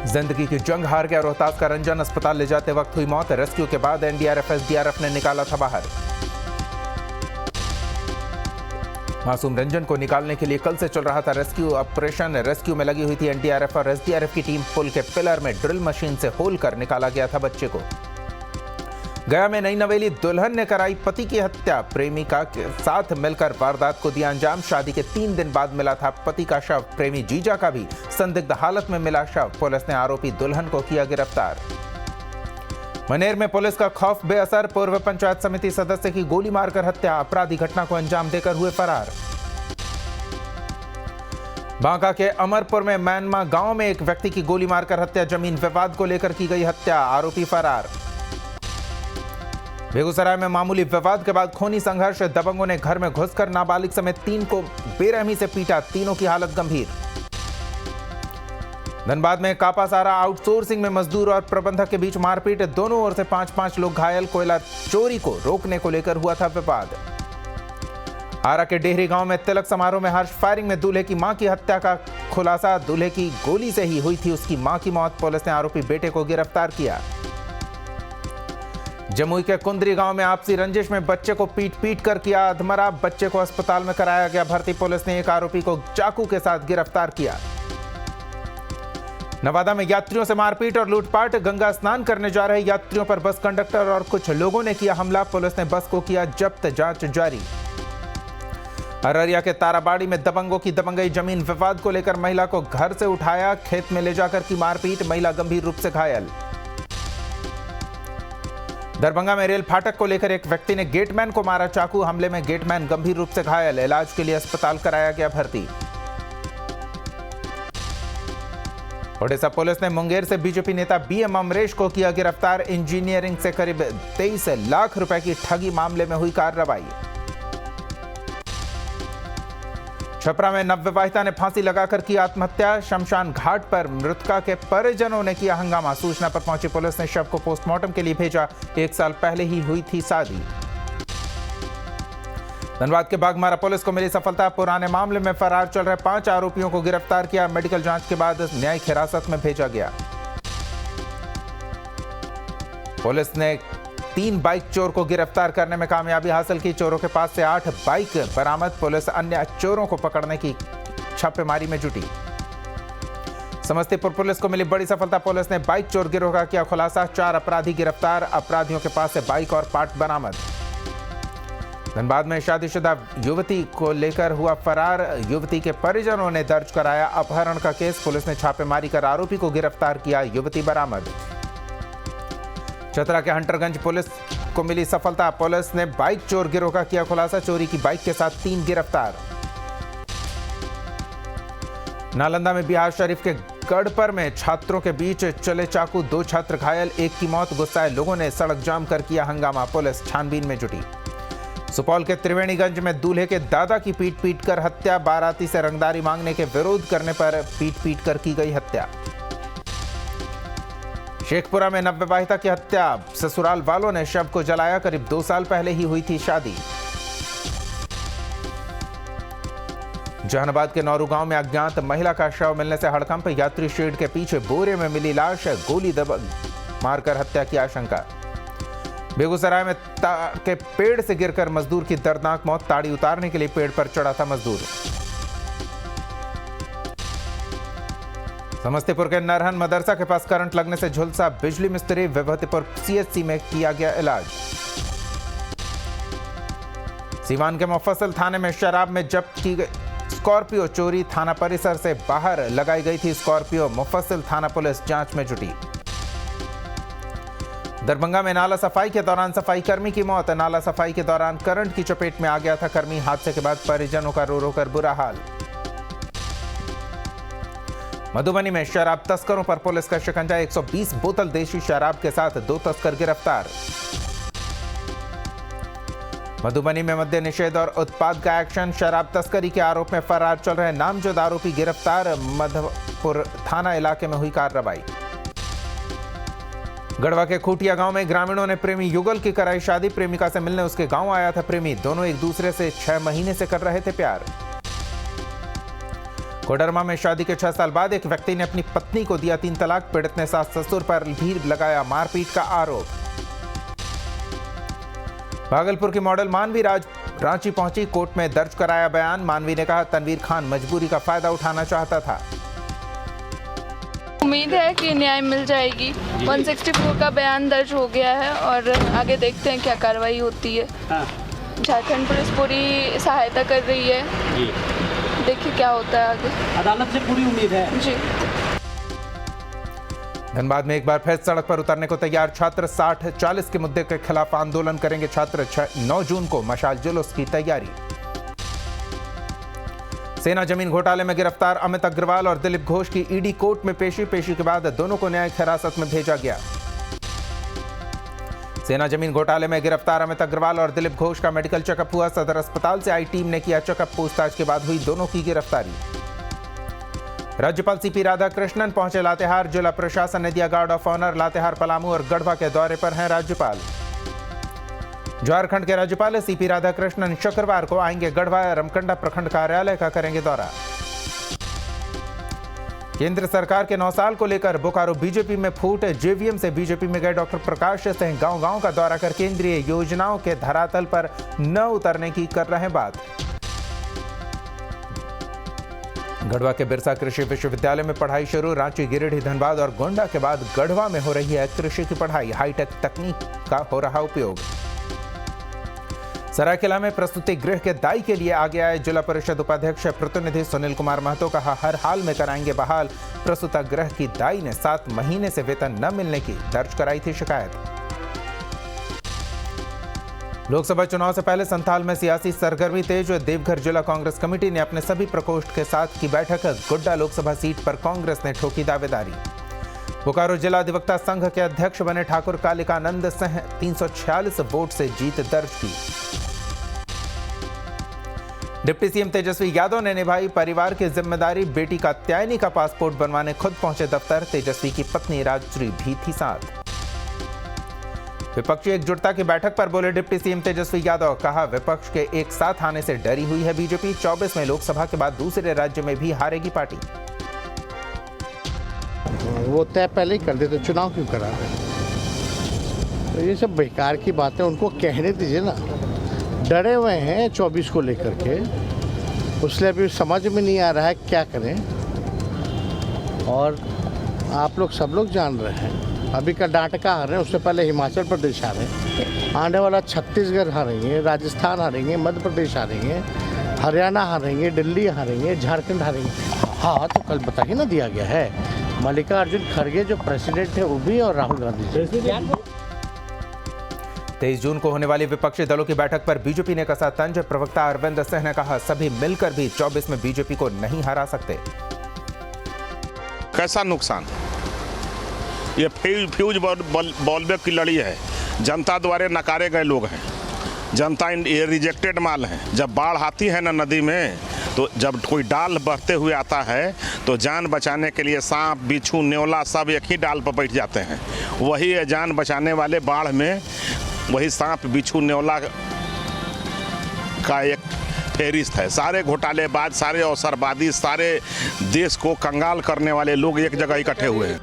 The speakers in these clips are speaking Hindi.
जिंदगी की जंग हार गया रोहतास का रंजन, अस्पताल ले जाते वक्त हुई मौत। रेस्क्यू के बाद एनडीआरएफ एसडीआरएफ ने निकाला था बाहर। मासूम रंजन को निकालने के लिए कल से चल रहा था रेस्क्यू ऑपरेशन। रेस्क्यू में लगी हुई थी एनडीआरएफ और एसडीआरएफ की टीम। पुल के पिलर में ड्रिल मशीन से होल कर निकाला गया था बच्चे को। गया में नई नवेली दुल्हन ने कराई पति की हत्या। प्रेमिका के साथ मिलकर वारदात को दिया अंजाम। शादी के 3 दिन बाद मिला था पति का शव। प्रेमी जीजा का भी संदिग्ध हालत में मिला शव। पुलिस ने आरोपी दुल्हन को किया गिरफ्तार। मनेर में पुलिस का खौफ बेअसर। पूर्व पंचायत समिति सदस्य की गोली मारकर हत्या। अपराधी घटना को अंजाम देकर हुए फरार। बांका के अमरपुर में मैनमा गांव में एक व्यक्ति की गोली मारकर हत्या। जमीन विवाद को लेकर की गई हत्या। आरोपी फरार। बेगूसराय में मामूली विवाद के बाद खूनी संघर्ष। दबंगों ने घर में घुसकर नाबालिग समेत 3 को बेरहमी से पीटा। तीनों की हालत गंभीर। धनबाद में कापासारा आउटसोर्सिंग में मजदूर और प्रबंधक के बीच मारपीट। दोनों ओर से 5-5 लोग घायल। कोयला चोरी को रोकने को लेकर हुआ था विवाद। आरा के डेहरी गांव में तिलक समारोह में हर्ष फायरिंग में दूल्हे की मां की हत्या का खुलासा। दूल्हे की गोली से ही हुई थी उसकी मां की मौत। पुलिस ने आरोपी बेटे को गिरफ्तार किया। जमुई के कुंदरी गांव में आपसी रंजिश में बच्चे को पीट कर किया अधमरा। बच्चे को अस्पताल में कराया गया भर्ती। पुलिस ने एक आरोपी को चाकू के साथ गिरफ्तार किया। नवादा में यात्रियों से मारपीट और लूटपाट। गंगा स्नान करने जा रहे यात्रियों पर बस कंडक्टर और कुछ लोगों ने किया हमला। पुलिस ने बस को किया जब्त। जांच जारी। अररिया के ताराबाड़ी में दबंगों की दबंगई। जमीन विवाद को लेकर महिला को घर से उठाया, खेत में ले जाकर की मारपीट। महिला गंभीर रूप से घायल। दरभंगा में रेल फाटक को लेकर एक व्यक्ति ने गेटमैन को मारा चाकू। हमले में गेटमैन गंभीर रूप से घायल। इलाज के लिए अस्पताल कराया गया भर्ती। ओडिशा पुलिस ने मुंगेर से बीजेपी नेता बीएम अमरेश को किया गिरफ्तार। इंजीनियरिंग से करीब 23 लाख रुपए की ठगी मामले में हुई कार्रवाई। छपरा में नवविवाहिता ने फांसी लगाकर की आत्महत्या। शमशान घाट पर मृतका के परिजनों ने किया हंगामा। सूचना पर पहुंची पुलिस ने शव को पोस्टमार्टम के लिए भेजा। 1 साल पहले ही हुई थी शादी। धनबाद के बाघमारा पुलिस को मिली सफलता। पुराने मामले में फरार चल रहे 5 आरोपियों को गिरफ्तार किया। मेडिकल जांच के बाद न्यायिक हिरासत में भेजा गया। पुलिस ने 3 बाइक चोर को गिरफ्तार करने में कामयाबी हासिल की। चोरों के पास से 8 बाइक बरामद। पुलिस अन्य चोरों को पकड़ने की छापेमारी में जुटी। समस्तीपुर पुलिस को मिली बड़ी सफलता। पुलिस ने बाइक चोर गिरोह का किया खुलासा। 4 अपराधी गिरफ्तार। अपराधियों के पास से बाइक और पार्ट बरामद। धनबाद में शादीशुदा युवती को लेकर हुआ फरार। युवती के परिजनों ने दर्ज कराया अपहरण का केस। पुलिस ने छापेमारी कर आरोपी को गिरफ्तार किया। युवती बरामद। चतरा के हंटरगंज पुलिस को मिली सफलता। पुलिस ने बाइक चोर गिरोह का किया खुलासा। चोरी की बाइक के साथ 3 गिरफ्तार। नालंदा में बिहार शरीफ के गढ़पर में छात्रों के बीच चले चाकू। 2 छात्र घायल, 1 की मौत। गुस्साए लोगों ने सड़क जाम कर किया हंगामा। पुलिस छानबीन में जुटी। सुपौल के त्रिवेणीगंज में दूल्हे के दादा की पीट कर हत्या। बाराती से रंगदारी मांगने के विरोध करने पर पीट कर की गई हत्या। शेखपुरा में नवविवाहिता की हत्या। ससुराल वालों ने शव को जलाया। करीब 2 साल पहले ही हुई थी शादी। जहानाबाद के नौरू गांव में अज्ञात महिला का शव मिलने से हड़कंप। यात्री शेड के पीछे बोरे में मिली लाश। गोली मारकर हत्या की आशंका। बेगूसराय में के पेड़ से गिरकर मजदूर की दर्दनाक मौत। ताड़ी उतारने के लिए पेड़ पर चढ़ा था मजदूर। समस्तीपुर के नरहन मदरसा के पास करंट लगने से झुलसा बिजली मिस्त्री। विभूतिपुर सीएचसी में किया गया इलाज। सीवान के मुफस्सिल थाने में शराब में जब्त की गई स्कॉर्पियो चोरी। थाना परिसर से बाहर लगाई गई थी स्कॉर्पियो। मुफस्सिल थाना पुलिस जांच में जुटी। दरभंगा में नाला सफाई के दौरान सफाई कर्मी की मौत। नाला सफाई के दौरान करंट की चपेट में आ गया था कर्मी। हादसे के बाद परिजनों का रो रो कर बुरा हाल। मधुबनी में शराब तस्करों पर पुलिस का शिकंजा। 120 बोतल देशी शराब के साथ 2 तस्कर गिरफ्तार। मधुबनी में मद्य निषेध और उत्पाद का एक्शन। शराब तस्करी के आरोप में फरार चल रहे नामजद आरोपी गिरफ्तार। मधुपुर थाना इलाके में हुई कार्रवाई। गढ़वा के खूटिया गांव में ग्रामीणों ने प्रेमी युगल की कराई शादी। प्रेमिका से मिलने उसके गांव आया था प्रेमी। दोनों एक दूसरे से 6 महीने से कर रहे थे प्यार। कोडरमा में शादी के 6 साल बाद एक व्यक्ति ने अपनी पत्नी को दिया 3 तलाक। पीड़ित ने सास ससुर पर भी लगाया मारपीट का आरोप। भागलपुर की मॉडल मानवी रांची पहुंची, कोर्ट में दर्ज कराया बयान। मानवी ने कहा तनवीर खान मजबूरी का फायदा उठाना चाहता था। उम्मीद है कि न्याय मिल जाएगी। 164 का बयान दर्ज हो गया है और आगे देखते हैं क्या कार्रवाई होती है। झारखंड पुलिस पूरी सहायता कर रही है, देखिए क्या होता है आगे। अदालत से पूरी उम्मीद है जी। धनबाद में एक बार फिर सड़क पर उतरने को तैयार छात्र। 60-40 के मुद्दे के खिलाफ आंदोलन करेंगे छात्र। 9 जून को मशाल जुलूस की तैयारी। सेना जमीन घोटाले में गिरफ्तार अमित अग्रवाल और दिलीप घोष की ईडी कोर्ट में पेशी के बाद दोनों को न्यायिक हिरासत में भेजा गया। सेना जमीन घोटाले में गिरफ्तार अमित अग्रवाल और दिलीप घोष का मेडिकल चेकअप हुआ। सदर अस्पताल से आई टीम ने किया चेकअप। पूछताछ के बाद हुई दोनों की गिरफ्तारी। राज्यपाल सीपी राधाकृष्णन पहुंचे लातेहार। जिला प्रशासन ने दिया guard of honour. Latehar, Palamu और गढ़वा के दौरे पर हैं राज्यपाल। झारखंड के राज्यपाल सीपी राधाकृष्णन शुक्रवार को आएंगे गढ़वा। रमकंडा प्रखंड कार्यालय का करेंगे दौरा। केंद्र सरकार के 9 साल को लेकर बोकारो बीजेपी में फूट। जेवीएम से बीजेपी में गए डॉक्टर प्रकाश सिंह गांव-गांव का दौरा कर केंद्रीय योजनाओं के धरातल पर न उतरने की कर रहे बात। गढ़वा के बिरसा कृषि विश्वविद्यालय में पढ़ाई शुरू। रांची, गिरिडीह, धनबाद और गोंडा के बाद गढ़वा में हो रही है कृषि की पढ़ाई। हाईटेक तकनीक का हो रहा उपयोग। सरायकेला में प्रस्तुति गृह के दाई के लिए आगे आए जिला परिषद उपाध्यक्ष प्रतिनिधि सुनील कुमार महतो। कहा हर हाल में कराएंगे बहाल। प्रस्तुता गृह की दाई ने 7 महीने से वेतन न मिलने की दर्ज कराई थी शिकायत। लोकसभा चुनाव से पहले संथाल में सियासी सरगर्मी तेज। देवघर जिला कांग्रेस कमेटी ने अपने सभी प्रकोष्ठ के साथ की बैठक। गोड्डा लोकसभा सीट पर कांग्रेस ने ठोकी दावेदारी। बोकारो जिला अधिवक्ता संघ के अध्यक्ष बने ठाकुर कालिकानंद सिंह। 346 वोट से जीत दर्ज की। डिप्टी सीएम तेजस्वी यादव ने निभाई परिवार की जिम्मेदारी। बेटी का कात्यायनी का पासपोर्ट बनवाने खुद पहुंचे दफ्तर। तेजस्वी की पत्नी राजश्री भी थी साथ। विपक्षी एकजुटता की बैठक पर बोले डिप्टी सीएम तेजस्वी यादव। कहा विपक्ष के एक साथ आने से डरी हुई है बीजेपी। 24 में लोकसभा के बाद दूसरे राज्य में भी हारेगी पार्टी। वो तय पहले ही कर देते, चुनाव क्यों करा रहे? तो ये सब बेकार की बातें उनको कहने दीजिए ना। डरे हुए हैं 24 को लेकर के, उसलिए अभी समझ में नहीं आ रहा है क्या करें। और आप लोग सब लोग जान रहे हैं अभी कर्नाटका हारे हैं, उससे पहले हिमाचल प्रदेश हारे। आने वाला छत्तीसगढ़ हारेंगे, राजस्थान हारेंगे, मध्य प्रदेश हारेंगे, हरियाणा हारेंगे, दिल्ली हारेंगे, झारखंड हारेंगे। हाँ तो कल बता के ना दिया गया है मल्लिकार्जुन खड़गे जो प्रेसिडेंट थे वो भी और राहुल गांधी। 23 जून को होने वाली विपक्षी दलों की बैठक पर बीजेपी ने कसा तंज। प्रवक्ता अरविंद सिंह ने कहा सभी मिलकर भी 24 में बीजेपी को नहीं हरा सकते। कैसा नुकसान? ये फ्यूज बॉलबैक की लड़ी है। जनता द्वारा नकारे गए लोग हैं। जनता ये रिजेक्टेड माल है। जब बाढ़ आती है ना नदी में, तो जब कोई डाल बढ़ते हुए आता है तो जान बचाने के लिए सांप, बिच्छू, नेवला सब एक ही डाल पर बैठ जाते हैं। वही है जान बचाने वाले बाढ़ में, वही सांप, बिच्छू, नेवला का एक फेरिस्त है। सारे घोटालेबाज, सारे अवसरवादी, सारे देश को कंगाल करने वाले लोग एक जगह इकट्ठे हुए हैं।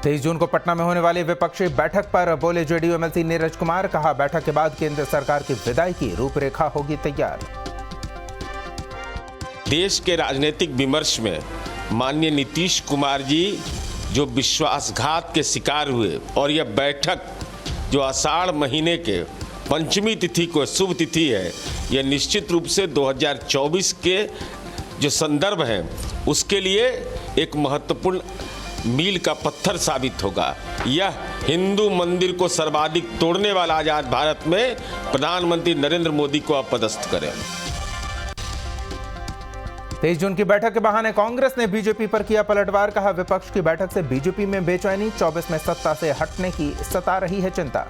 23 जून को पटना में होने वाली विपक्षी बैठक पर बोले जेडीयू एमएलसी नीरज कुमार। कहा बैठक के बाद केंद्र सरकार की विदाई की रूपरेखा होगी तैयार। देश के राजनीतिक विमर्श में माननीय नीतीश कुमार जी जो विश्वासघात के शिकार हुए, और यह बैठक जो आषाढ़ महीने के पंचमी तिथि को शुभ तिथि है, यह निश्चित रूप से 2024 के जो संदर्भ है उसके लिए एक महत्वपूर्ण मील का पत्थर साबित होगा। यह हिंदू मंदिर को सर्वाधिक तोड़ने वाला आजाद भारत में प्रधानमंत्री नरेंद्र मोदी को अपदस्थ करे। 23 जून की बैठक के बहाने कांग्रेस ने बीजेपी पर किया पलटवार। कहा विपक्ष की बैठक से बीजेपी में बेचैनी। 24 में सत्ता से हटने की सता रही है चिंता।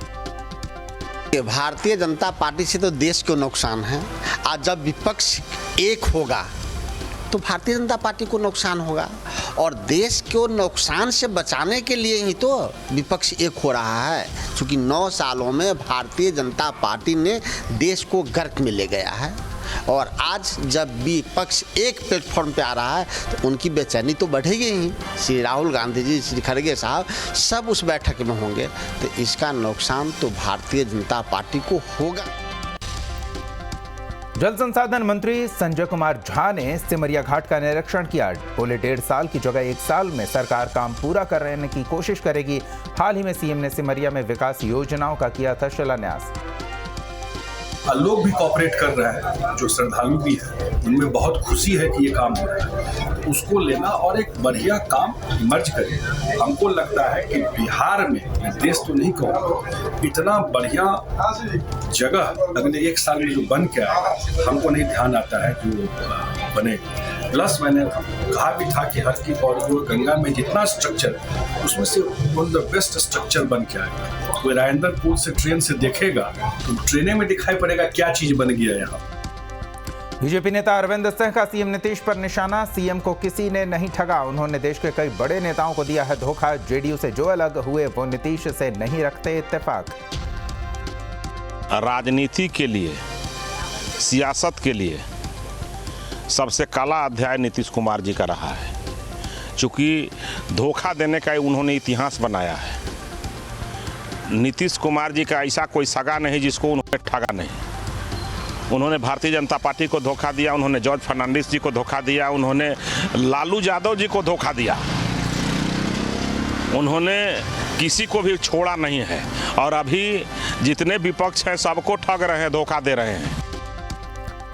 भारतीय जनता पार्टी से तो देश को नुकसान है। आज जब विपक्ष एक होगा तो भारतीय जनता पार्टी को नुकसान होगा, और देश को नुकसान से बचाने के लिए ही तो विपक्ष एक हो रहा है। क्योंकि 9 सालों में भारतीय जनता पार्टी ने देश को गर्क में ले गया है। और आज जब विपक्ष एक प्लेटफॉर्म पे आ रहा है तो उनकी बेचैनी तो बढ़ेगी ही। श्री राहुल गांधी जी, श्री खड़गे साहब सब उस बैठक में होंगे, तो इसका नुकसान तो भारतीय जनता पार्टी को होगा। जल संसाधन मंत्री संजय कुमार झा ने सिमरिया घाट का निरीक्षण किया। बोले 1.5 साल की जगह 1 साल में सरकार काम पूरा करने की कोशिश करेगी। हाल ही में सीएम ने सिमरिया में विकास योजनाओं का किया था शिलान्यास। लोग भी कोऑपरेट कर रहे हैं, जो श्रद्धालु भी है उनमें बहुत खुशी है कि ये काम हो रहा है, उसको लेना और एक बढ़िया काम मर्ज करें। हमको लगता है कि बिहार में, देश तो नहीं कहूँगा, इतना बढ़िया जगह अगले 1 साल में जो बन के आएगा, हमको नहीं ध्यान आता है जो बनेगा। प्लस मैंने कहा भी था कि हर की कॉरिडोर गंगा में जितना स्ट्रक्चर है उसमें से one of the best structure बन के आएगा। कोई राजेंद्र पुल से ट्रेन से देखेगा तो ट्रेने में दिखाई पड़ेगा क्या चीज बन गया यहाँ। बीजेपी नेता अरविंद सिंह का सीएम नीतीश पर निशाना। सीएम को किसी ने नहीं ठगा, उन्होंने देश के कई बड़े नेताओं को दिया है धोखा। जेडीयू से जो अलग हुए वो नीतीश से नहीं रखते इत्तेफाक। राजनीति के लिए, सियासत के लिए सबसे काला अध्याय नीतीश कुमार जी का रहा है, क्योंकि धोखा देने का उन्होंने इतिहास बनाया है। नीतीश कुमार जी का ऐसा कोई सगा नहीं जिसको उन्होंने ठगा नहीं। उन्होंने भारतीय जनता पार्टी को धोखा दिया, उन्होंने जॉर्ज फर्नांडिस जी को धोखा दिया, उन्होंने लालू यादव जी को धोखा दिया, उन्होंने किसी को भी छोड़ा नहीं है। और अभी जितने विपक्ष हैं सबको ठग रहे हैं, धोखा दे रहे हैं।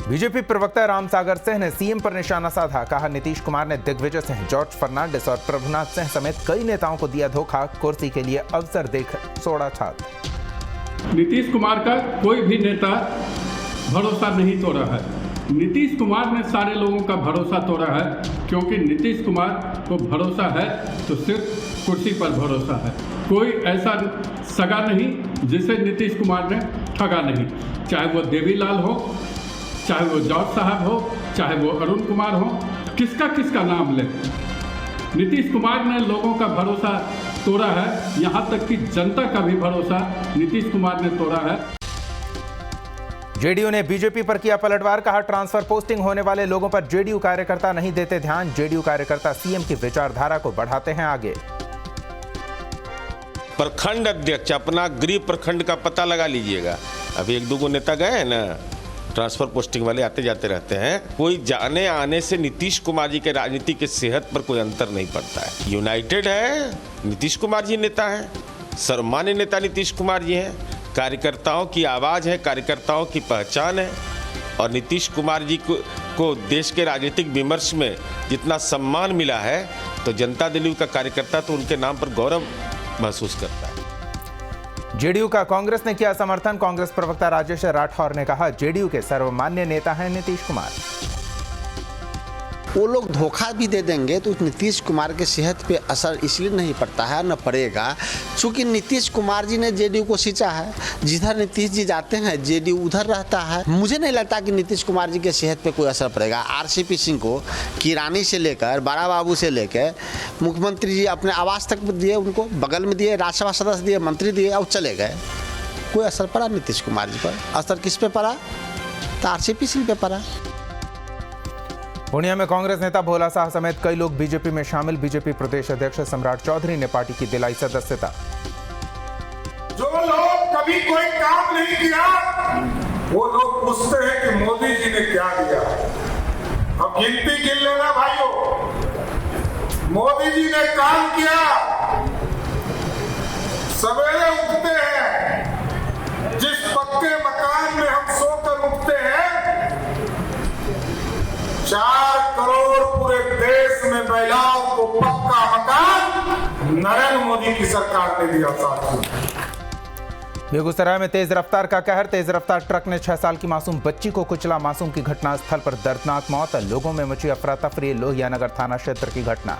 बीजेपी प्रवक्ता रामसागर सिंह ने सीएम पर निशाना साधा। कहा नीतीश कुमार ने दिग्विजय सिंह, जॉर्ज फर्नांडिस और प्रभुनाथ सिंह समेत कई नेताओं को दिया धोखा। कुर्सी के लिए अवसर देख सोड़ा छात। नीतीश कुमार का कोई भी नेता भरोसा नहीं तोड़ा है। नीतीश कुमार ने सारे लोगों का भरोसा तोड़ा है, क्योंकि नीतीश कुमार को भरोसा है तो सिर्फ कुर्सी पर भरोसा है। कोई ऐसा सगा नहीं जिसे नीतीश कुमार ने ठगा नहीं, चाहे वो देवीलाल हो, चाहे वो जॉर्ज साहब हो, चाहे वो अरुण कुमार हो, किसका नाम ले। नीतीश कुमार ने लोगों का भरोसा तोड़ा है, यहाँ तक कि जनता का भी भरोसा नीतीश कुमार ने तोड़ा है। जेडीयू ने बीजेपी पर किया पलटवार। कहा ट्रांसफर पोस्टिंग होने वाले लोगों पर जेडीयू कार्यकर्ता नहीं देते ध्यान। जेडीयू कार्यकर्ता सीएम की विचारधारा को बढ़ाते हैं आगे। प्रखंड अध्यक्ष अपना गृह प्रखंड का पता लगा लीजिएगा। अभी 1-2 नेता गए हैं ना, ट्रांसफर पोस्टिंग वाले आते जाते रहते हैं। कोई जाने आने से नीतीश कुमार जी के राजनीति के सेहत पर कोई अंतर नहीं पड़ता है। यूनाइटेड है, नीतीश कुमार जी नेता हैं, सर्वमान्य नेता नीतीश कुमार जी हैं। कार्यकर्ताओं की आवाज़ है, कार्यकर्ताओं की पहचान है। और नीतीश कुमार जी को देश के राजनीतिक विमर्श में जितना सम्मान मिला है, तो जनता दल का कार्यकर्ता तो उनके नाम पर गौरव महसूस करता है। जेडीयू का कांग्रेस ने किया समर्थन। कांग्रेस प्रवक्ता राजेश राठौर ने कहा जेडीयू के सर्वमान्य नेता हैं नीतीश कुमार। वो लोग धोखा भी दे देंगे तो नीतीश कुमार के सेहत पे असर इसलिए नहीं पड़ता है, न पड़ेगा, क्योंकि नीतीश कुमार जी ने जेडीयू को सींचा है। जिधर नीतीश जी जाते हैं जेडीयू उधर रहता है। मुझे नहीं लगता कि नीतीश कुमार जी के सेहत पे कोई असर पड़ेगा। आरसीपी सिंह को किरानी से लेकर बड़ा बाबू से लेकर मुख्यमंत्री जी अपने आवास तक दिए, उनको बगल में दिए, राज्यसभा सदस्य दिए, मंत्री दिए और चले गए। कोई असर पड़ा नीतीश कुमार जी पर? असर किस पे पड़ा? तो आरसीपी सिंह पे पड़ा। पूर्णिया में कांग्रेस नेता भोला शाह समेत कई लोग बीजेपी में शामिल। बीजेपी प्रदेश अध्यक्ष सम्राट चौधरी ने पार्टी की दिलाई सदस्यता। जो लोग कभी कोई काम नहीं किया वो लोग पूछते हैं कि मोदी जी ने क्या दिया। अब गिनती गिन लेना भाइयों, मोदी जी ने काम किया। सवेरे उठते हैं, जिस पक्के मकान में हम सोकर उठते हैं, 4 करोड़ पूरे देश में महिलाओं को पक्का मकान नरेंद्र मोदी की सरकार ने दिया था। बेगूसराय में तेज रफ्तार का कहर। तेज रफ्तार ट्रक ने 6 साल की मासूम बच्ची को कुचला। मासूम की घटनास्थल पर दर्दनाक मौत। लोगों में मची अफरा तफरी। लोहिया नगर थाना क्षेत्र की घटना।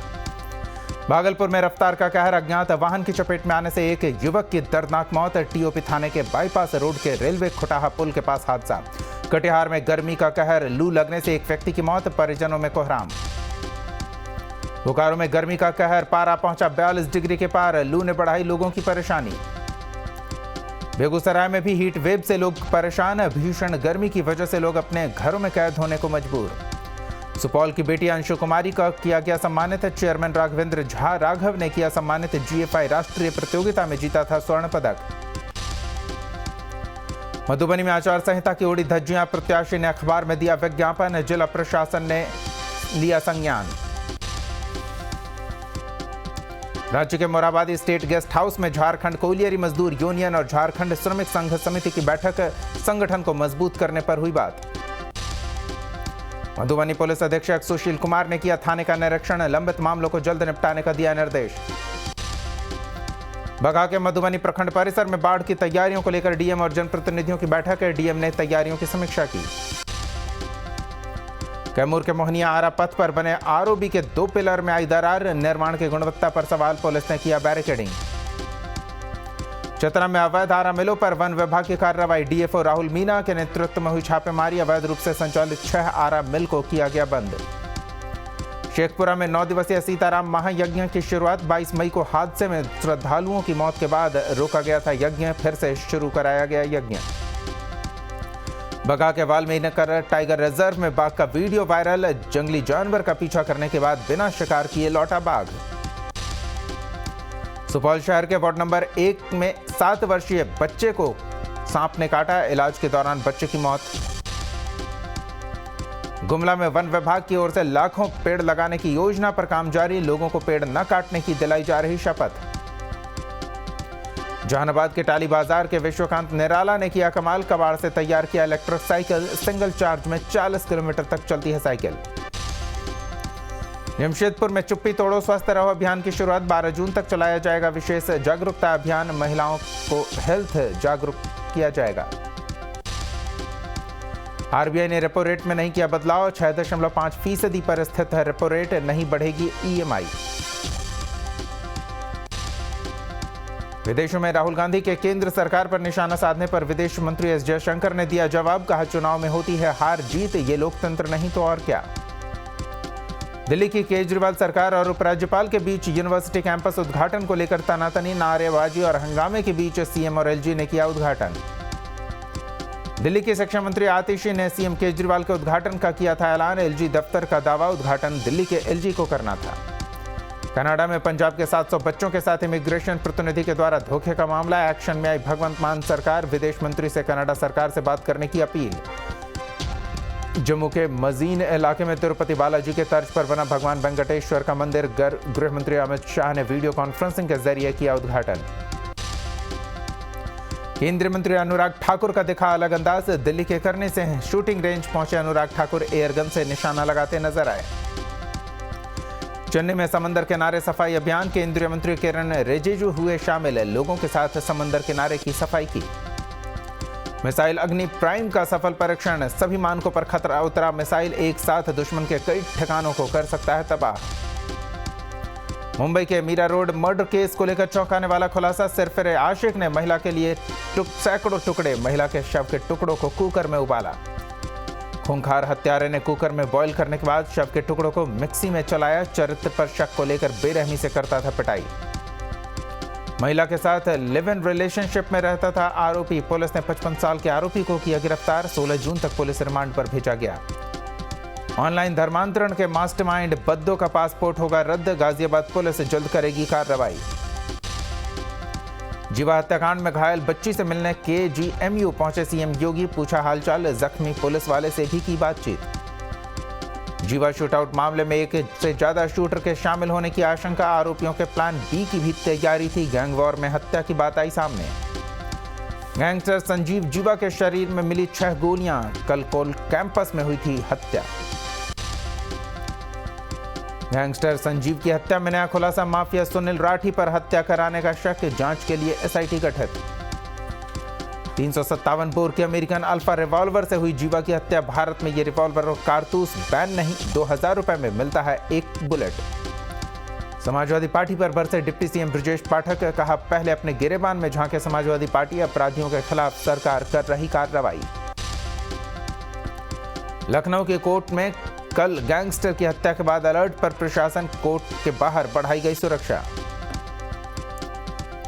भागलपुर में रफ्तार का कहर। अज्ञात वाहन की चपेट में आने से एक युवक की दर्दनाक मौत। टीओपी थाने के बाईपास रोड के रेलवे खुटाहा पुल के पास हादसा। कटिहार में गर्मी का कहर। लू लगने से एक व्यक्ति की मौत, परिजनों में कोहराम। बोकारो में गर्मी का कहर। पारा पहुंचा 42 डिग्री के पार। लू ने बढ़ाई लोगों की परेशानी। बेगूसराय में भी हीट वेव से लोग परेशान। भीषण गर्मी की वजह से लोग अपने घरों में कैद होने को मजबूर। सुपौल की बेटी अंशु कुमारी का किया गया सम्मानित। चेयरमैन राघवेंद्र झा राघव ने किया सम्मानित। जीएफआई राष्ट्रीय प्रतियोगिता में जीता था स्वर्ण पदक। मधुबनी में आचार संहिता की उड़ी धज्जियां। प्रत्याशी ने अखबार में दिया विज्ञापन। जिला प्रशासन ने लिया संज्ञान। राज्य के मोराबादी स्टेट गेस्ट हाउस में झारखंड कोलियरी मजदूर यूनियन और झारखंड श्रमिक संघ समिति की बैठक। संगठन को मजबूत करने पर हुई बात। मधुबनी पुलिस अधीक्षक सुशील कुमार ने किया थाने का निरीक्षण। लंबित मामलों को जल्द निपटाने का दिया निर्देश। बगहा के मधुबनी प्रखंड परिसर में बाढ़ की तैयारियों को लेकर डीएम और जनप्रतिनिधियों की बैठक है। डीएम ने तैयारियों की समीक्षा की। कैमूर के मोहनिया आरा पथ पर बने आरओबी के 2 पिलर में आई दरार। निर्माण की गुणवत्ता पर सवाल। पुलिस ने किया बैरिकेडिंग। चतरा में अवैध आरा मिलों पर वन विभाग की कार्रवाई। डीएफओ राहुल मीना के नेतृत्व में हुई छापेमारी। अवैध रूप से संचालित 6 आरा मिल को किया गया बंद। शेखपुरा में 9 दिवसीय सीताराम महायज्ञ की शुरुआत। 22 मई को हादसे में श्रद्धालुओं की मौत के बाद रोका गया था यज्ञ। फिर से शुरू कराया गया यज्ञ। बगहा के वाल्मीनगर टाइगर रिजर्व में बाघ का वीडियो वायरल। जंगली जानवर का पीछा करने के बाद बिना शिकार किए लौटा बाघ। सुपौल शहर के वार्ड नंबर 1 में 7 वर्षीय बच्चे को सांप ने काटा। इलाज के दौरान बच्चे की मौत। गुमला में वन विभाग की ओर से लाखों पेड़ लगाने की योजना पर काम जारी। लोगों को पेड़ न काटने की दिलाई जा रही शपथ। जहानाबाद के टाली बाजार के विश्वकांत निराला ने किया कमाल। कबाड़ से तैयार किया इलेक्ट्रिक साइकिल। सिंगल चार्ज में 40 किलोमीटर तक चलती है साइकिल। जमशेदपुर में चुप्पी तोड़ो स्वस्थ रहो अभियान की शुरुआत। 12 जून तक चलाया जाएगा विशेष जागरूकता अभियान। महिलाओं को हेल्थ जागरूक किया जाएगा। आरबीआई ने रेपो रेट में नहीं किया बदलाव। 6.5% पर स्थित है रेपो रेट। नहीं बढ़ेगी ईएमआई। विदेशों में राहुल गांधी के केंद्र सरकार पर निशाना साधने पर विदेश मंत्री एस जयशंकर ने दिया जवाब। कहा चुनाव में होती है हार जीत, ये लोकतंत्र नहीं तो और क्या। दिल्ली की केजरीवाल सरकार और उपराज्यपाल के बीच यूनिवर्सिटी कैंपस उद्घाटन को लेकर तनातनी, नारेबाजी और हंगामे के बीच सीएम और एलजी ने किया उद्घाटन। दिल्ली की शिक्षा मंत्री आतिशी ने सीएम केजरीवाल के उद्घाटन का किया था ऐलान। एलजी दफ्तर का दावा, उद्घाटन दिल्ली के एलजी को करना था। कनाडा में पंजाब के 700 बच्चों के साथ इमिग्रेशन प्रतिनिधि के द्वारा धोखे का मामला। एक्शन में आई भगवंत मान सरकार। विदेश मंत्री से कनाडा सरकार से बात करने की अपील। जम्मू के मजीन इलाके में तिरुपति बालाजी के तर्ज पर बना भगवान वेंकटेश्वर का मंदिर। गृह मंत्री अमित शाह ने वीडियो कॉन्फ्रेंसिंग के जरिए किया उद्घाटन। केंद्रीय मंत्री अनुराग ठाकुर का दिखा अलग अंदाज। दिल्ली के करने से शूटिंग रेंज पहुंचे अनुराग ठाकुर। एयरगन से निशाना लगाते नजर आए। चेन्नई में समंदर किनारे सफाई अभियान। केंद्रीय मंत्री किरण रिजिजू हुए शामिल। लोगों के साथ समंदर किनारे की सफाई की। मिसाइल अग्नि प्राइम का सफल परीक्षण। सभी मानकों पर खतरा उतरा। मिसाइल एक साथ दुश्मन के कई ठिकानों को कर सकता है तबाह। मुंबई के मीरा रोड मर्डर केस को लेकर चौंकाने वाला खुलासा। सिरफिरे आशिक ने महिला के लिए सैकड़ों टुकड़े महिला के शव के टुकड़ों को कुकर में उबाला। खूंखार हत्यारे ने कुकर में बॉईल करने के बाद शव के टुकड़ों को मिक्सी में चलाया। चरित्र पर शक को लेकर बेरहमी से करता था पिटाई। महिला के साथ लिव इन रिलेशनशिप में रहता था आरोपी। पुलिस ने 55 साल के आरोपी को किया गिरफ्तार। 16 जून तक पुलिस रिमांड पर भेजा गया। ऑनलाइन धर्मांतरण के मास्टरमाइंड बद्दो का पासपोर्ट होगा रद्द। गाजियाबाद पुलिस जल्द करेगी कार्रवाई। जीवा हत्याकांड में घायल बच्ची से मिलने केजीएमयू पहुंचे सीएम योगी। पूछा हालचाल। जख्मी पुलिस वाले से भी की बातचीत। जीवा शूटआउट मामले में एक से ज्यादा शूटर के शामिल होने की आशंका। आरोपियों के प्लान बी की भी तैयारी थी। गैंग वॉर में हत्या की बात आई सामने। गैंगस्टर संजीव जीवा के शरीर में मिली 6 गोलियां। कल कोल कैंपस में हुई थी हत्या। गैंगस्टर संजीव की हत्या में नया खुलासा। माफिया सुनील राठी पर हत्या कराने का शक। जांच के लिए एसआईटी गठित। 357 बोर के अमेरिकन अल्फा रिवॉल्वर से हुई जीवा की हत्या। भारत में ये रिवॉल्वर और कारतूस बैन नहीं। 2000 रुपए में मिलता है एक बुलेट। समाजवादी पार्टी पर बरसे डिप्टी सीएम ब्रजेश पाठक। कहा पहले अपने गिरेबान में झांके समाजवादी पार्टी। अपराधियों के खिलाफ सरकार कर रही कार्रवाई। लखनऊ के कोर्ट में कल गैंगस्टर की हत्या के बाद अलर्ट पर प्रशासन। कोर्ट के बाहर बढ़ाई गई सुरक्षा।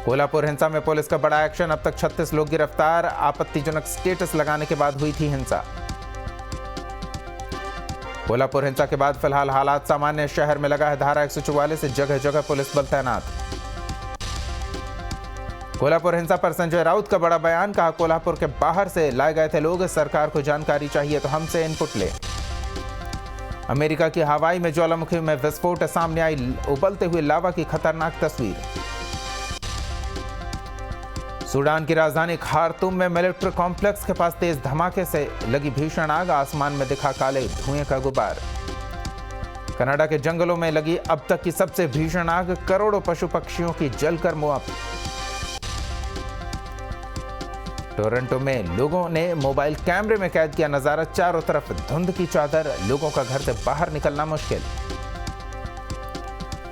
कोल्हापुर हिंसा में पुलिस का बड़ा एक्शन, अब तक 36 लोग गिरफ्तार। आपत्तिजनक स्टेटस लगाने के बाद हुई थी हिंसा। कोल्हापुर हिंसा के बाद फिलहाल हालात सामान्य, शहर में लगा है धारा 144 से जगह जगह पुलिस बल तैनात। कोल्हापुर हिंसा पर संजय राउत का बड़ा बयान, कहा कोल्हापुर के बाहर से लाए गए थे लोग, सरकार को जानकारी चाहिए तो हमसे इनपुट ले। अमेरिका की हवाई में ज्वालामुखी में विस्फोट, सामने आई उबलते हुए लावा की खतरनाक तस्वीर। सूडान की राजधानी खार्तूम में मिलिट्री कॉम्प्लेक्स के पास तेज धमाके से लगी भीषण आग, आसमान में दिखा काले धुएं का गुबार। कनाडा के जंगलों में लगी अब तक की सबसे भीषण आग, करोड़ों पशु पक्षियों की जलकर मुआफ। टोरंटो में लोगों ने मोबाइल कैमरे में कैद किया नजारा, चारों तरफ धुंध की चादर, लोगों का घर से बाहर निकलना मुश्किल।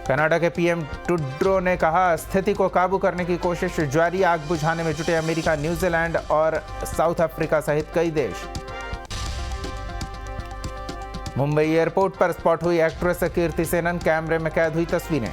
कनाडा के पीएम ट्रूडो ने कहा स्थिति को काबू करने की कोशिश जारी, आग बुझाने में जुटे अमेरिका, न्यूजीलैंड और साउथ अफ्रीका सहित कई देश। मुंबई एयरपोर्ट पर स्पॉट हुई एक्ट्रेस कीर्ति सेनन, कैमरे में कैद हुई तस्वीरें।